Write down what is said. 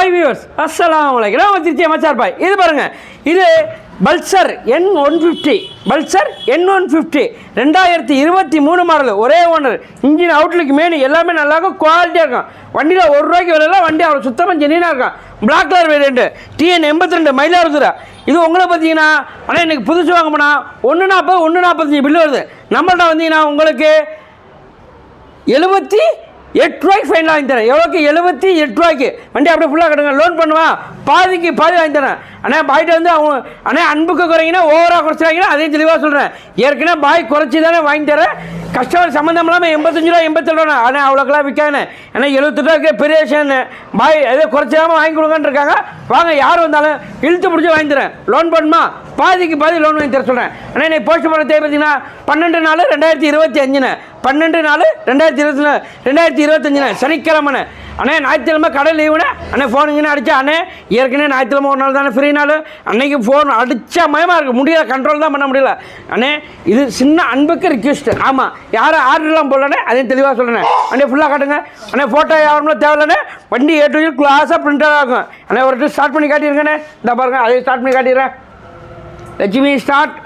Hi viewers, அஸ்ஸலாமு அலைக்கும். நான் திருச்சி மச்சார் பாய். இது பாருங்கள், இது Pulsar N150. Pulsar N150 2023 model, ஒரே ஓனர். இன்ஜின் அவுட்லுக் மெயின் எல்லாமே நல்லாயிருக்கும், குவாலிட்டியாக இருக்கும். வண்டியில் ₹1 விலையில் வண்டி அவ்வளோ சுத்தமாக ஜெனினாக இருக்கும். Black colour variant, TN 82 Mayiladuthurai. இது உங்களை பார்த்தீங்கன்னா, ஆனால் எனக்கு புதுசு வாங்க போனால் 140 145 பில்லு வருது. நம்மள்ட்ட வந்தீங்கன்னா உங்களுக்கு ₹78 ஃபைனல் வாங்கி தரேன். எவ்வளோக்கு? ₹78. வண்டி அப்படியே ஃபுல்லாக கட்டுங்க, லோன் பண்ணுவான், பாதிக்கு பாதி வாங்கி தரேன். ஆனால் பாய்கிட்ட வந்து அவங்க அன்புக்கு குறைங்கன்னா ஓவராக குறைச்சிட்டாங்கன்னா அதே தெளிவாக சொல்கிறேன். ஏற்கனவே பாய் குறைச்சி தானே வாங்கி தரேன். கஸ்டமர் சம்மந்தம் இல்லாமல் ₹85 ₹87. ஆனால் அவ்வளோக்கெல்லாம் விற்காதுண்ணே. ஏன்னா ₹78 பெரிய விஷயம். பாய் எதோ குறைச்சிடாமல் வாங்கி கொடுங்கன்னு இருக்காங்க. வாங்க, யார் வந்தாலும் இழுத்து பிடிச்சி வாங்கி தரேன். லோன் பண்ணுமா, பாதிக்கு பாதி லோன் வாங்கி தர சொல்கிறேன். ஆனால் இன்னைக்கு போஸ்ட் பண்ண தேவை பார்த்தீங்கன்னா 12/4/2025. 12/4/2025 சனிக்கிழமை. அண்ணே ஞாயிற்றுக்கிழமை கடை லீவுண்ணே. அண்ணே ஃபோனுங்கன்னு அடித்தா, அண்ணே ஏற்கனவே ஞாயிற்றுக்கிழமை ஒரு நாள் தானே ஃப்ரீ நாள், அன்னைக்கு ஃபோன் அடித்தா மயமாக இருக்குது, முடியல, கண்ட்ரோல் தான் பண்ண முடியல. அண்ணே இது சின்ன அன்புக்கு ரிக்வெஸ்ட்டு. ஆமாம், யாரும் ஆர்டர்லாம் போடலண்ணே, அதையும் தெளிவாக சொல்கிறேன். அண்ணே ஃபுல்லாக காட்டுங்க. அண்ணே ஃபோட்டோ யாரும் தேவையில்லைண்ணே, வண்டி A to Z கிளாஸாக பிரிண்டாக இருக்கும். அண்ணே ஒரு ஸ்டார்ட் பண்ணி காட்டியிருக்கேண்ணே. இந்த பாருங்க, அதையும் ஸ்டார்ட் பண்ணி காட்டிடுறேன். லட்சுமி ஸ்டார்ட்.